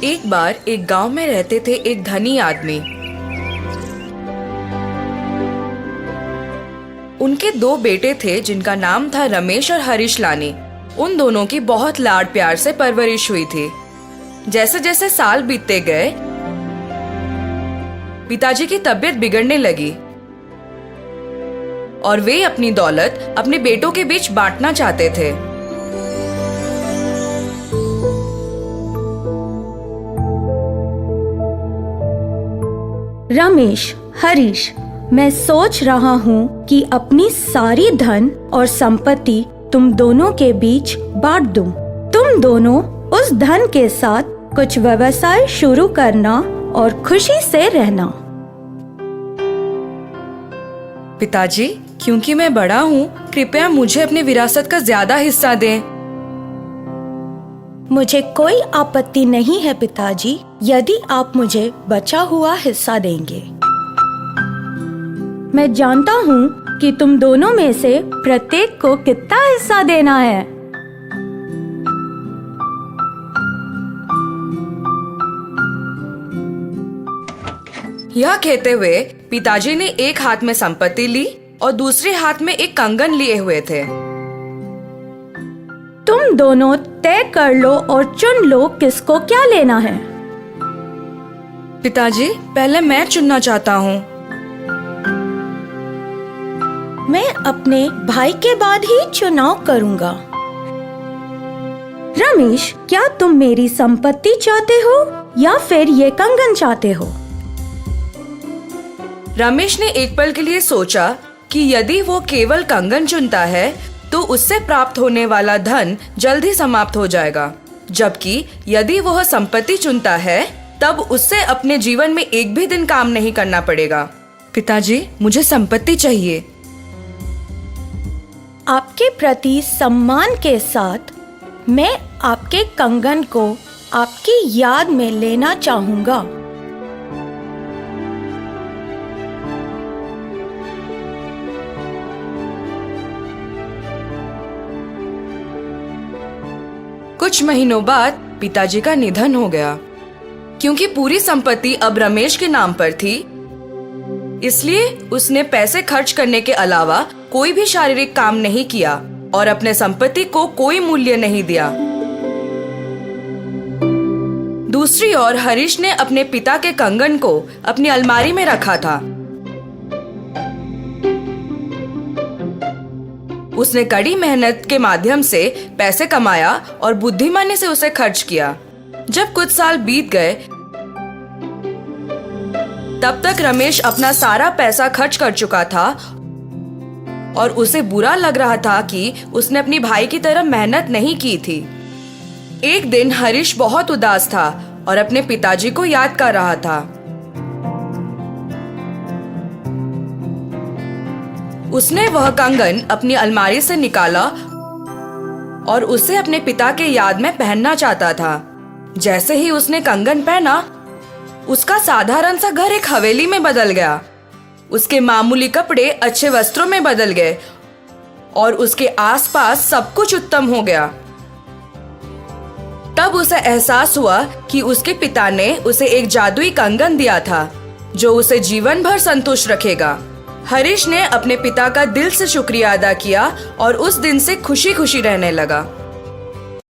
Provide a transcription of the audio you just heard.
एक बार एक गांव में रहते थे एक धनी आदमी। उनके 2 बेटे थे जिनका नाम था रमेश और हरीश लानी। उन दोनों की बहुत लाड प्यार से परवरिश हुई थी। जैसे जैसे साल बीतते गए, पिताजी की तबीयत बिगड़ने लगी और वे अपनी दौलत अपने बेटों के बीच बांटना चाहते थे। रमेश, हरीश, मैं सोच रहा हूँ कि अपनी सारी धन और संपत्ति तुम दोनों के बीच बांट दूं। तुम दोनों उस धन के साथ कुछ व्यवसाय शुरू करना और खुशी से रहना। पिताजी, क्योंकि मैं बड़ा हूँ, कृपया मुझे अपनी विरासत का ज्यादा हिस्सा दें। मुझे कोई आपत्ति नहीं है पिताजी, यदि आप मुझे बचा हुआ हिस्सा देंगे। मैं जानता हूँ कि तुम दोनों में से प्रत्येक को कितना हिस्सा देना है। यह कहते हुए पिताजी ने एक हाथ में संपत्ति ली और दूसरे हाथ में एक कंगन लिए हुए थे। तुम दोनों तय कर लो और चुन लो किसको क्या लेना है। पिताजी, पहले मैं चुनना चाहता हूँ। मैं अपने भाई के बाद ही चुनाव करूंगा। रमेश, क्या तुम मेरी संपत्ति चाहते हो या फिर ये कंगन चाहते हो? रमेश ने एक पल के लिए सोचा कि यदि वो केवल कंगन चुनता है तो उससे प्राप्त होने वाला धन जल्द ही समाप्त हो जाएगा, जबकि यदि वह संपत्ति चुनता है तब उससे अपने जीवन में एक भी दिन काम नहीं करना पड़ेगा। पिताजी, मुझे संपत्ति चाहिए। आपके प्रति सम्मान के साथ मैं आपके कंगन को आपकी याद में लेना चाहूंगा। कुछ महीनों बाद पिताजी का निधन हो गया। क्योंकि पूरी संपत्ति अब रमेश के नाम पर थी, इसलिए उसने पैसे खर्च करने के अलावा कोई भी शारीरिक काम नहीं किया और अपने संपत्ति को कोई मूल्य नहीं दिया। दूसरी ओर हरीश ने अपने पिता के कंगन को अपनी अलमारी में रखा था। उसने कड़ी मेहनत के माध्यम से पैसे कमाया और बुद्धिमानी से उसे खर्च किया। जब कुछ साल बीत गए, तब तक रमेश अपना सारा पैसा खर्च कर चुका था और उसे बुरा लग रहा था कि उसने अपनी भाई की तरह मेहनत नहीं की थी। एक दिन हरीश बहुत उदास था और अपने पिताजी को याद कर रहा था। उसने वह कंगन अपनी अलमारी से निकाला और उसे अपने पिता के याद में पहनना चाहता था। जैसे ही उसने कंगन पहना, उसका साधारण सा घर एक हवेली में बदल गया। उसके मामूली कपड़े अच्छे वस्त्रों में बदल गए और उसके आसपास सब कुछ उत्तम हो गया। तब उसे एहसास हुआ कि उसके पिता ने उसे एक जादुई कंगन दिया था जो उसे जीवन भर संतुष्ट रखेगा। हरीश ने अपने पिता का दिल से शुक्रिया अदा किया और उस दिन से खुशी खुशी रहने लगा।